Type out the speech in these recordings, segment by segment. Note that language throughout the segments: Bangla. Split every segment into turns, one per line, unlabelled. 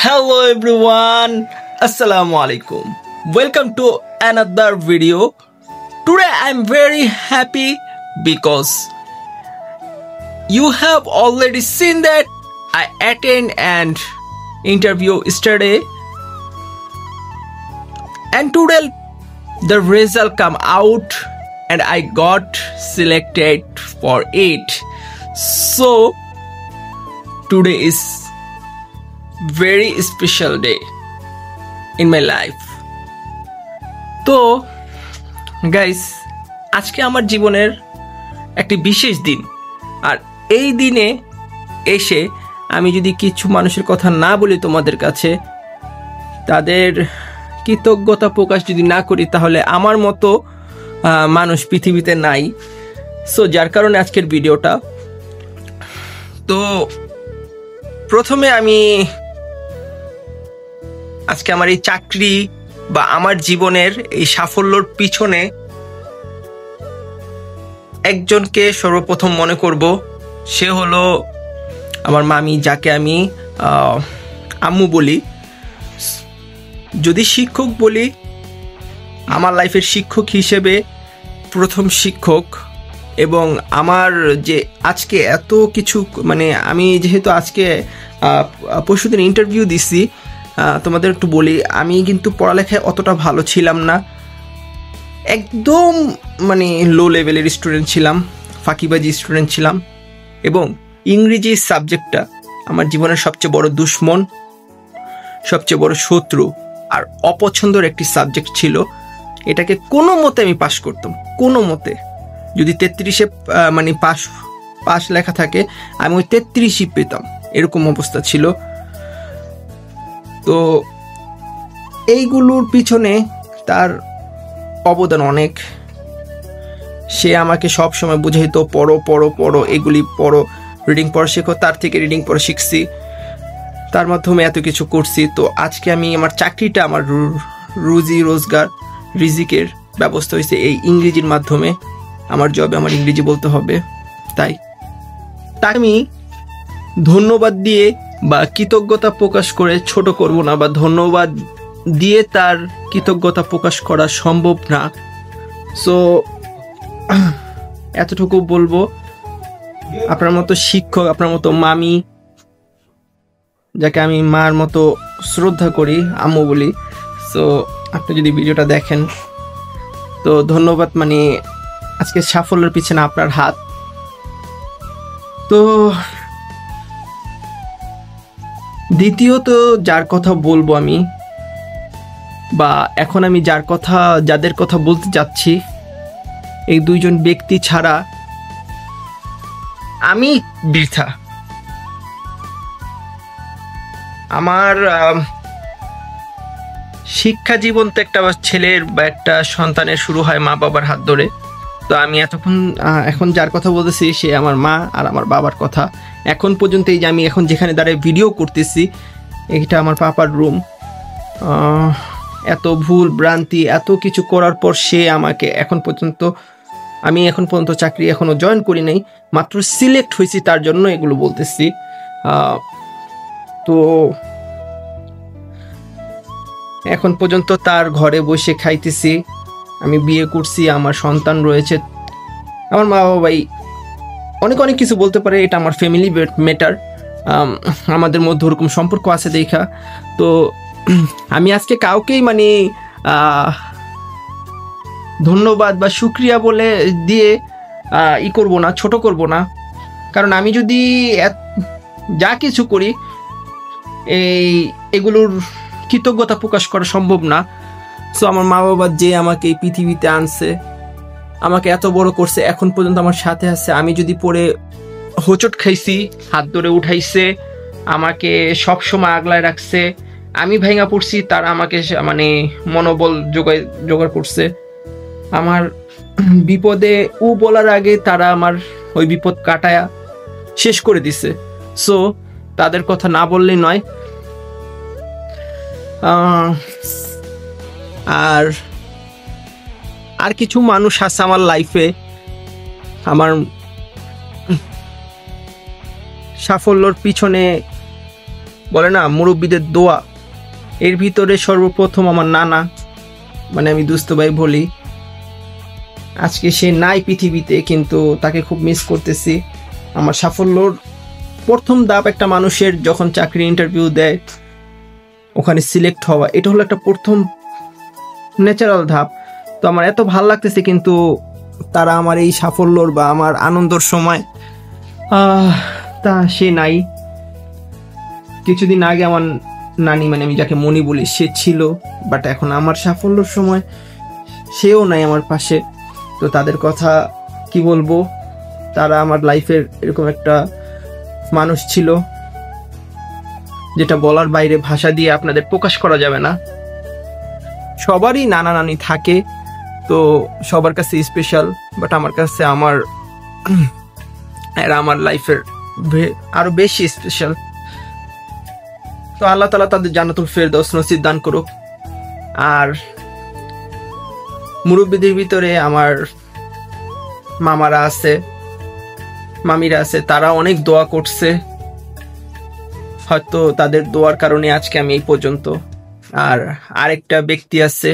Hello everyone, Assalamu alaikum. Welcome to another video. Today I'm very happy because you have already seen that I attend an interview yesterday, and today the result come out and I got selected for it. So today is very special day in my life. তো গাইস, আজকে আমার জীবনের একটি বিশেষ দিন, আর এই দিনে এসে আমি যদি কিছু মানুষের কথা না বলি তোমাদের কাছে, তাদের কৃতজ্ঞতা প্রকাশ যদি না করি, তাহলে আমার মতো মানুষ পৃথিবীতে নাই। সো যার কারণে আজকের ভিডিওটা। তো প্রথমে আমি আজকে আমার এই চাকরি বা আমার জীবনের এই সাফল্যর পিছনে একজনকে সর্বপ্রথম মনে করব। সে হলো আমার মামি, যাকে আমি আম্মু বলি। যদি শিক্ষক বলি, আমার লাইফের শিক্ষক হিসেবে প্রথম শিক্ষক, এবং আমার যে আজকে এত কিছু, মানে আমি যেহেতু আজকে পরশুদিন ইন্টারভিউ দিছি, তোমাদের একটু বলি, আমি কিন্তু পড়ালেখায় অতটা ভালো ছিলাম না, একদম মানে লো লেভেলের স্টুডেন্ট ছিলাম, ফাঁকিবাজি স্টুডেন্ট ছিলাম, এবং ইংরেজি সাবজেক্টটা আমার জীবনের সবচেয়ে বড় দুশ্মন, সবচেয়ে বড় শত্রু আর অপছন্দের একটি সাবজেক্ট ছিল। এটাকে কোনো মতে আমি পাশ করতাম, কোনো মতে। যদি 33-এ মানে পাশ লেখা থাকে, আমি ওই 33ই পেতাম, এরকম অবস্থা ছিল। তো এইগুলোর পিছনে তার অবদান অনেক। সে আমাকে সব সময় বুঝাইতো, পড়ো পড়ো পড়ো, এগুলি পড়ো, রিডিং পড়া শেখো। তার থেকে রিডিং পড়া শিখছি, তার মাধ্যমে এত কিছু করছি। তো আজকে আমি আমার চাকরিটা, আমার রুজি রোজগার, রিজিকের ব্যবস্থা হয়েছে এই ইংরেজির মাধ্যমে। আমার জবে আমার ইংরেজি বলতে হবে, তাই আমি ধন্যবাদ দিয়ে বা কৃতজ্ঞতা প্রকাশ করে ছোট করব না, বা ধন্যবাদ দিয়ে তার কৃতজ্ঞতা প্রকাশ করা সম্ভব না। সো এতটুকু বলবো, আপনার মতো শিক্ষক, আপনার মতো মামি, যাকে আমি মার মতো শ্রদ্ধা করি, আম্মু বলি, সো আপনি যদি ভিডিওটা দেখেন, তো ধন্যবাদ। মানে আজকে সাফল্যের পিছনে আপনার হাত। তো দ্বিতীয়ত যার কথা বলবো আমি, বা এখন আমি যাদের কথা বলতে যাচ্ছি, এই দুইজন ব্যক্তি ছাড়া আমি বৃথা। আমার শিক্ষা জীবন তো একটা ছেলের বা একটা সন্তানের শুরু হয় মা বাবার হাত ধরে। তো আমি এখন যার কথা বলতেছি, সে আমার মা আর আমার বাবার কথা। এখন পর্যন্ত এই যে আমি এখন যেখানে দাঁড়িয়ে ভিডিও করতেছি, এটা আমার পাপার রুম। এত ভুল ভ্রান্তি, এত কিছু করার পর সে আমাকে আমি এখন পর্যন্ত চাকরি এখনো জয়েন করি নাই, মাত্র সিলেক্ট হয়েছি, তার জন্য এগুলো বলতেছি। তো এখন পর্যন্ত তার ঘরে বসে খাইতেছি। আমি বিয়ে করছি, আমার সন্তান রয়েছে। আমার মা বাবাই অনেক কিছু বলতে পারে, এটা আমার ফ্যামিলি ম্যাটার, আমাদের মধ্যে ওরকম সম্পর্ক আছে দেখা। তো আমি আজকে কাউকেই মানে ধন্যবাদ বা শুক্রিয়া বলে দিয়ে করব না, ছোট করব না। কারণ আমি যদি যা কিছু করি, এগুলোর কৃতজ্ঞতা প্রকাশ করা সম্ভব না। সো আমার মা বাবা যে আমাকে এই পৃথিবীতে আনছে, আমাকে এত বড় করছে, এখন পর্যন্ত আমার সাথে আছে। আমি যদি পড়ে হোঁচট খাইছি, হাত ধরে উঠাইছে, আমাকে সব সময় আগলায় রাখছে। আমি ভেঙা পড়ছি, তারা আমাকে মানে মনোবল জোগাড় করছে। আমার বিপদে বলার আগে তারা আমার ওই বিপদ কাটায়া শেষ করে দিছে। সো তাদের কথা না বললেই নয়। আর কিছু মানুষ আছে আমার লাইফে, আমার সাফল্যর পিছনে বলে না মুরব্বীদের দোয়া, এর ভিতরে সর্বপ্রথম আমার নানা, মানে আমি দুস্থ ভাই বলি, আজকে সে নাই পৃথিবীতে, কিন্তু তাকে খুব মিস করতেছি। আমার সাফল্যর প্রথম ধাপ একটা মানুষের যখন চাকরি ইন্টারভিউ দেয়, ওখানে সিলেক্ট হওয়া, এটা হলো একটা প্রথম ন্যাচারাল ধাপ। তো আমার এত ভাল লাগতেছে, কিন্তু তারা আমার এই সাফল্যর বা আমার আনন্দর সময় তা সে নাই। কিছুদিন আগে আমার নানি, মানে আমি যাকে মনি বলি, সে ছিল, বাট এখন আমার সাফল্যর সময় সেও নাই আমার পাশে। তো তাদের কথা কি বলবো, তারা আমার লাইফের এরকম একটা মানুষ ছিল যেটা বলার বাইরে, ভাষা দিয়ে আপনাদের প্রকাশ করা যাবে না। সবারই নানা নানি থাকে, তো সবার কাছে স্পেশাল, বাট আমার কাছে এরা আমার লাইফের আরো বেশি স্পেশাল। তো আল্লাহ তাআলা তাদের জান্নাতুল ফেরদাউস নসিব দান করুক। আর মুরব্বীদের ভিতরে আমার মামারা আছে, মামিরা আছে, তারা অনেক দোয়া করছে, হয়তো তাদের দোয়ার কারণে আজকে আমি এই পর্যন্ত। আর আরেকটা ব্যক্তি আছে,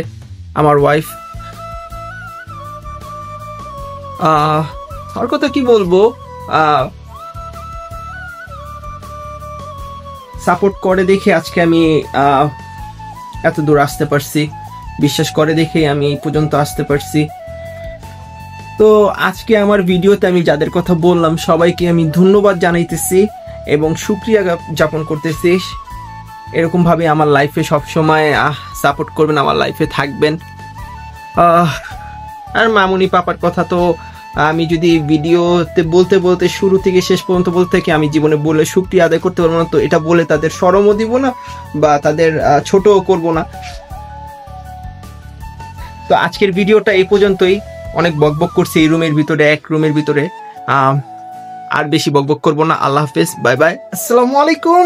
আমার ওয়াইফ। ওর কথা কি বলবো, সাপোর্ট করে দেখে আজকে আমি এত দূর আসতে পারছি, বিশ্বাস করে দেখেই আমি এই পর্যন্ত আসতে পারছি। তো আজকে আমার ভিডিওতে আমি যাদের কথা বললাম সবাইকে আমি ধন্যবাদ জানাইতেছি এবং শুকরিয়া জ্ঞাপন করতেছি। এরকম ভাবে আমার লাইফে সবসময় সাপোর্ট করবেন, আমার লাইফে থাকবেন। আর মামুনি পাপার কথা তো আমি যদি ভিডিওতে বলতে বলতে শুরু থেকে শেষ পর্যন্ত বলতে থাকি, আমি জীবনে বলে শুকরিয়া আদায় করতে পারবো না। তো এটা বলে তাদের শরমও দিব না বা তাদের ছোটও করব না। তো আজকের ভিডিওটা এই পর্যন্তই। অনেক বকবক করছি এই রুমের ভিতরে, এক রুমের ভিতরে, আর বেশি বকবক করবো না। আল্লাহ হাফেজ, বাই বাই, আসসালামু আলাইকুম।